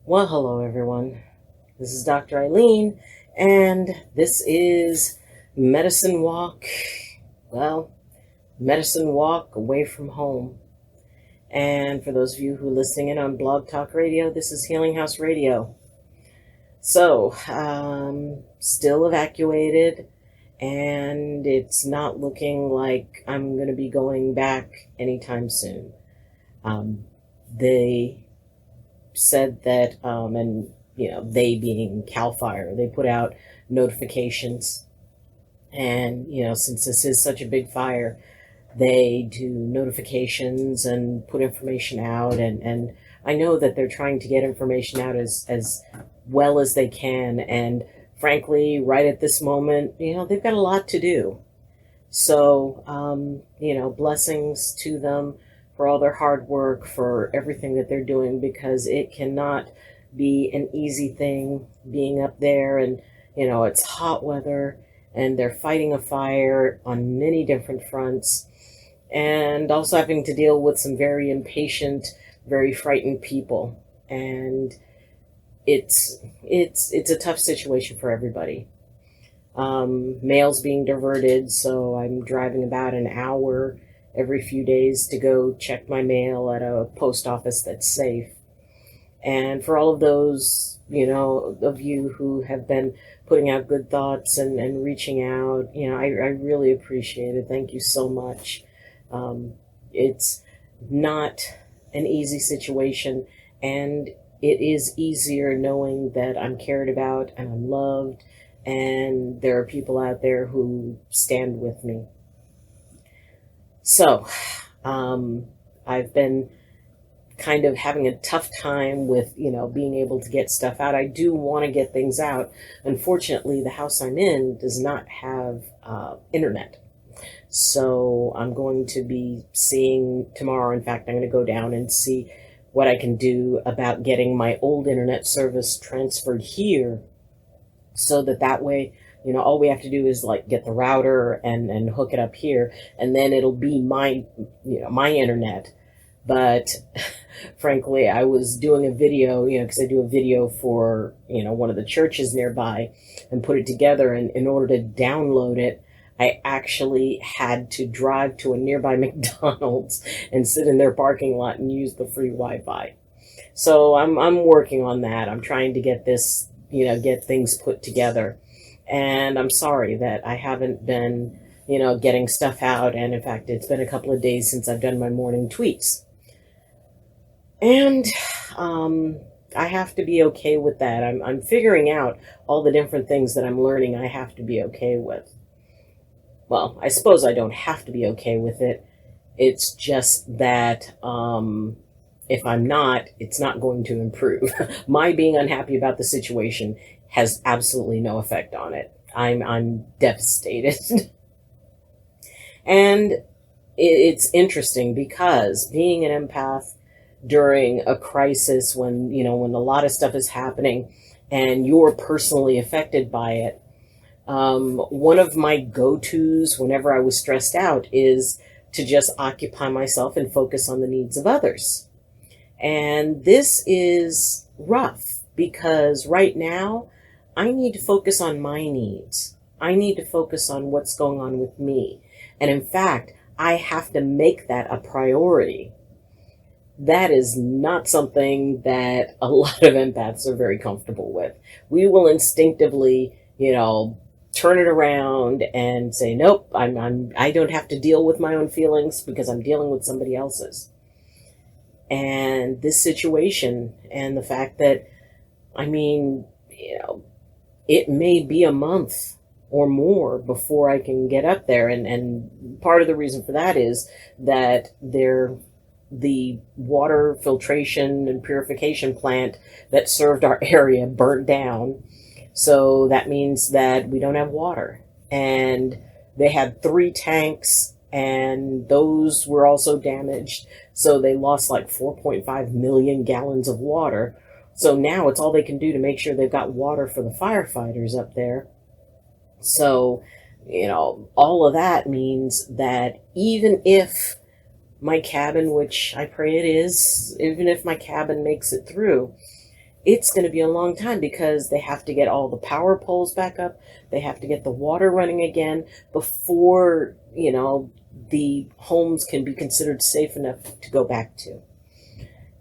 Well, hello everyone. This is Dr. Eileen, and this is Medicine Walk. Well, Medicine Walk away from home. And for those of you who are listening in on Blog Talk Radio, this is Healing House Radio. So, still evacuated, and it's not looking like I'm going to be going back anytime soon. They said that, and they being CAL FIRE, they put out notifications, and since this is such a big fire, they do notifications and put information out, and I know that they're trying to get information out as well as they can, and frankly, right at this moment, they've got a lot to do. So, blessings to them for all their hard work, for everything that they're doing, because it cannot be an easy thing being up there, and it's hot weather, and they're fighting a fire on many different fronts, and also having to deal with some very impatient, very frightened people. And it's a tough situation for everybody. Mail's being diverted, so I'm driving about an hour every few days to go check my mail at a post office that's safe. And for all of those, of you who have been putting out good thoughts and reaching out, I really appreciate it. Thank you so much. It's not an easy situation, and it is easier knowing that I'm cared about and I'm loved, and there are people out there who stand with me. So, I've been kind of having a tough time with, being able to get stuff out. I do want to get things out. Unfortunately, the house I'm in does not have internet. So I'm going to be seeing tomorrow. In fact, I'm going to go down and see what I can do about getting my old internet service transferred here, so that way, all we have to do is get the router and hook it up here, and then it'll be my internet. But frankly, I was doing a video, because I do a video for, one of the churches nearby, and put it together. And in order to download it, I actually had to drive to a nearby McDonald's and sit in their parking lot and use the free Wi-Fi. So I'm working on that. I'm trying to get this, get things put together. And I'm sorry that I haven't been, getting stuff out. And in fact, it's been a couple of days since I've done my morning tweets. And I have to be okay with that. I'm figuring out all the different things that I'm learning I have to be okay with. Well, I suppose I don't have to be okay with it. It's just that if I'm not, it's not going to improve. My being unhappy about the situation has absolutely no effect on it. I'm devastated. And it's interesting because being an empath during a crisis, when a lot of stuff is happening and you're personally affected by it, one of my go-tos whenever I was stressed out is to just occupy myself and focus on the needs of others. And this is rough because right now I need to focus on my needs. I need to focus on what's going on with me. And in fact, I have to make that a priority. That is not something that a lot of empaths are very comfortable with. We will instinctively, turn it around and say, nope, I don't have to deal with my own feelings because I'm dealing with somebody else's. And this situation, and the fact that, it may be a month or more before I can get up there. And part of the reason for that is that the water filtration and purification plant that served our area burnt down. So that means that we don't have water. And they had 3 tanks, and those were also damaged. So they lost 4.5 million gallons of water. So now it's all they can do to make sure they've got water for the firefighters up there. So, all of that means that even if my cabin, which I pray it is, even if my cabin makes it through, it's going to be a long time because they have to get all the power poles back up. They have to get the water running again before, the homes can be considered safe enough to go back to.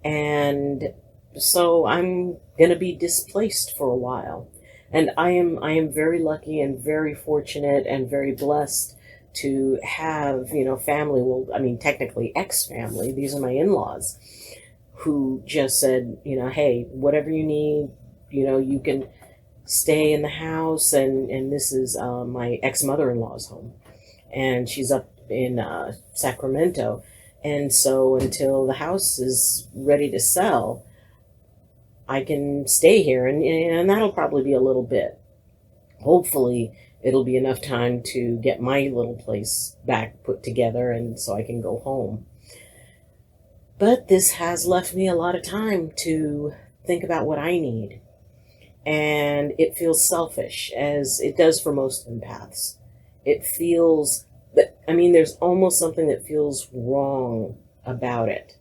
And so I'm going to be displaced for a while. And I am very lucky and very fortunate and very blessed to have, family. Well, I mean, technically ex-family. These are my in-laws who just said, hey, whatever you need, you can stay in the house. And this is my ex-mother-in-law's home. And she's up in Sacramento. And so until the house is ready to sell, I can stay here. And that'll probably be a little bit. Hopefully, it'll be enough time to get my little place back put together and so I can go home. But this has left me a lot of time to think about what I need. And it feels selfish, as it does for most empaths. It feels there's almost something that feels wrong about it.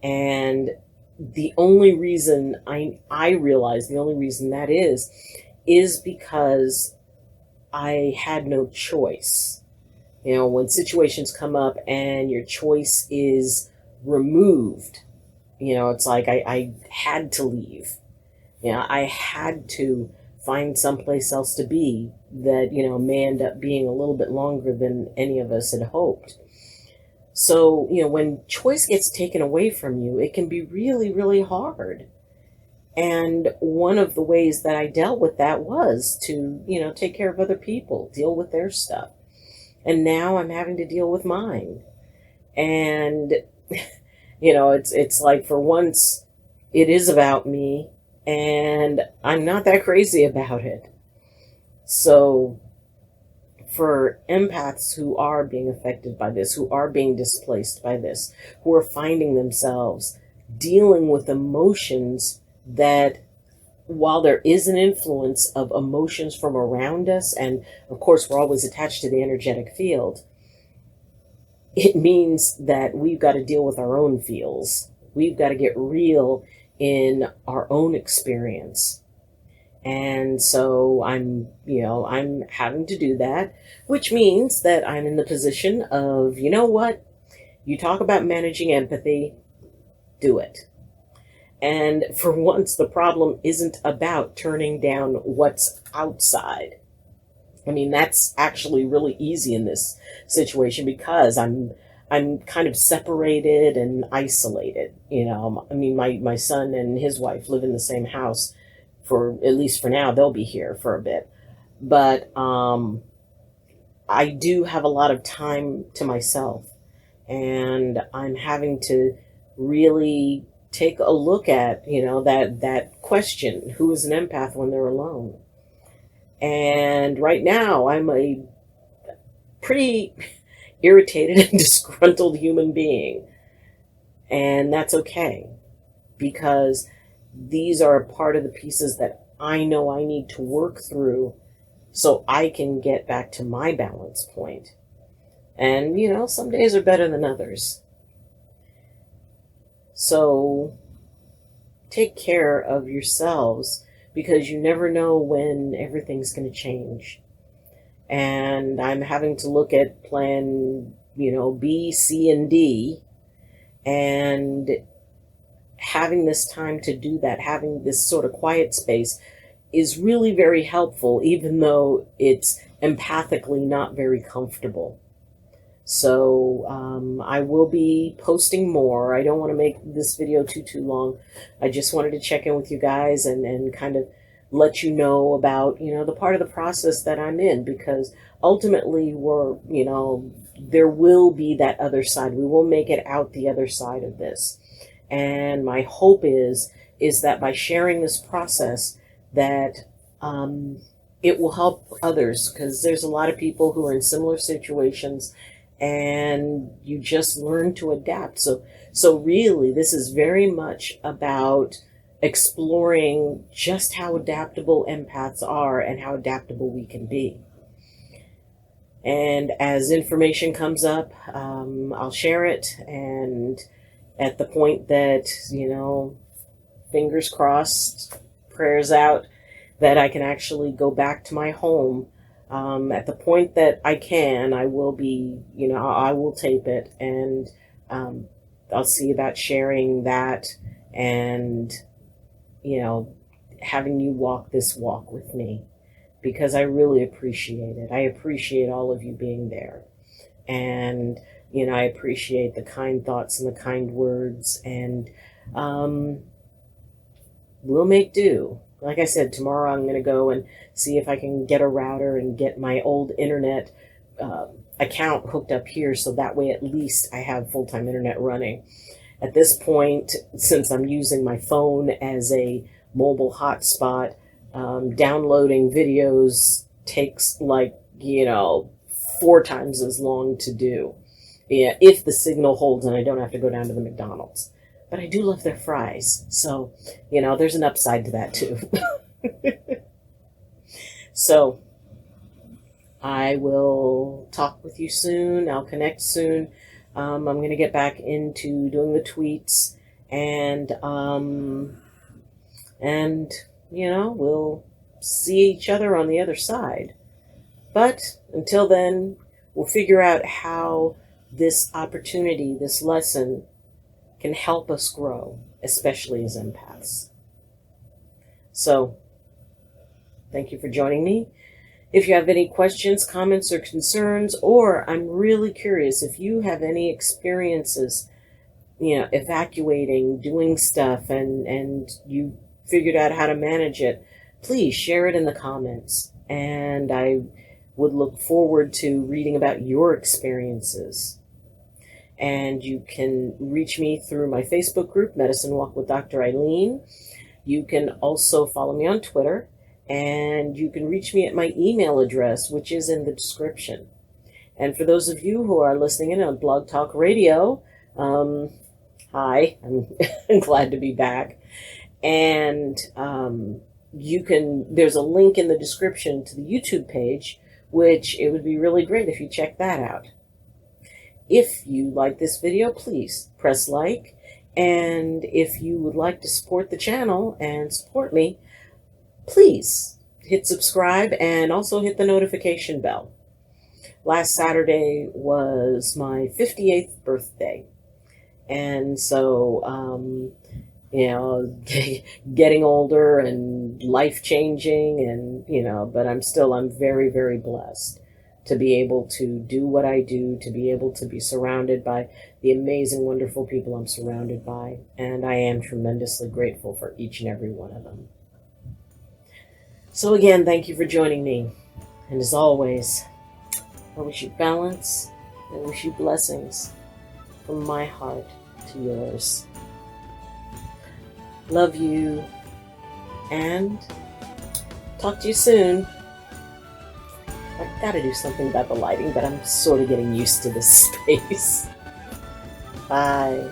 And the only reason I realize the only reason that is because I had no choice. When situations come up and your choice is removed, it's like I had to leave. I had to find someplace else to be that, may end up being a little bit longer than any of us had hoped. So, when choice gets taken away from you, it can be really, really hard. And one of the ways that I dealt with that was to, take care of other people, deal with their stuff. And now I'm having to deal with mine. And, it's like for once it is about me and I'm not that crazy about it. So for empaths who are being affected by this, who are being displaced by this, who are finding themselves dealing with emotions that, while there is an influence of emotions from around us, and of course we're always attached to the energetic field, it means that we've got to deal with our own feels. We've got to get real in our own experience. And so I'm having to do that, which means that I'm in the position of, what? You talk about managing empathy, do it. And for once, the problem isn't about turning down what's outside. That's actually really easy in this situation because I'm kind of separated and isolated. My son and his wife live in the same house for, at least for now, they'll be here for a bit. But I do have a lot of time to myself, and I'm having to really take a look at, that question, who is an empath when they're alone? And right now I'm a pretty irritated and disgruntled human being. And that's okay, because these are a part of the pieces that I know I need to work through so I can get back to my balance point. And, some days are better than others. So take care of yourselves, because you never know when everything's going to change. And I'm having to look at plan, B, C, and D, and having this time to do that, having this sort of quiet space is really very helpful, even though it's empathically not very comfortable. So I will be posting more. I don't want to make this video too long. I just wanted to check in with you guys and kind of let you know about, the part of the process that I'm in, because ultimately there will be that other side. We will make it out the other side of this. And my hope is that by sharing this process, that it will help others, because there's a lot of people who are in similar situations, and you just learn to adapt. So really, this is very much about exploring just how adaptable empaths are and how adaptable we can be. And as information comes up, I'll share it. And at the point that, fingers crossed, prayers out, that I can actually go back to my home. At the point that I can, I will be, I will tape it, and I'll see about sharing that, and, having you walk this walk with me, because I really appreciate it. I appreciate all of you being there. And, I appreciate the kind thoughts and the kind words, and we'll make do. Like I said, tomorrow I'm going to go and see if I can get a router and get my old internet account hooked up here, so that way at least I have full-time internet running. At this point, since I'm using my phone as a mobile hotspot, downloading videos takes 4 times as long to do. Yeah, if the signal holds and I don't have to go down to the McDonald's. But I do love their fries, so, there's an upside to that too. So, I will talk with you soon. I'll connect soon. I'm going to get back into doing the tweets, and we'll see each other on the other side. But until then, we'll figure out how this opportunity, this lesson, can help us grow, especially as empaths. So, thank you for joining me. If you have any questions, comments, or concerns, or I'm really curious if you have any experiences, evacuating, doing stuff, and you figured out how to manage it, please share it in the comments. And I would look forward to reading about your experiences. And you can reach me through my Facebook group, Medicine Walk with Dr. Eileen. You can also follow me on Twitter, and you can reach me at my email address, which is in the description. And for those of you who are listening in on Blog Talk Radio, hi, I'm glad to be back. And there's a link in the description to the YouTube page, which it would be really great if you check that out. If you like this video, please press like. And if you would like to support the channel and support me, please hit subscribe and also hit the notification bell. Last Saturday was my 58th birthday. And so, getting older and life changing, and, but I'm very, very blessed to be able to do what I do, to be able to be surrounded by the amazing, wonderful people I'm surrounded by. And I am tremendously grateful for each and every one of them. So again, thank you for joining me. And as always, I wish you balance, I wish you blessings from my heart to yours. Love you, and talk to you soon. I've got to do something about the lighting, but I'm sort of getting used to this space. Bye.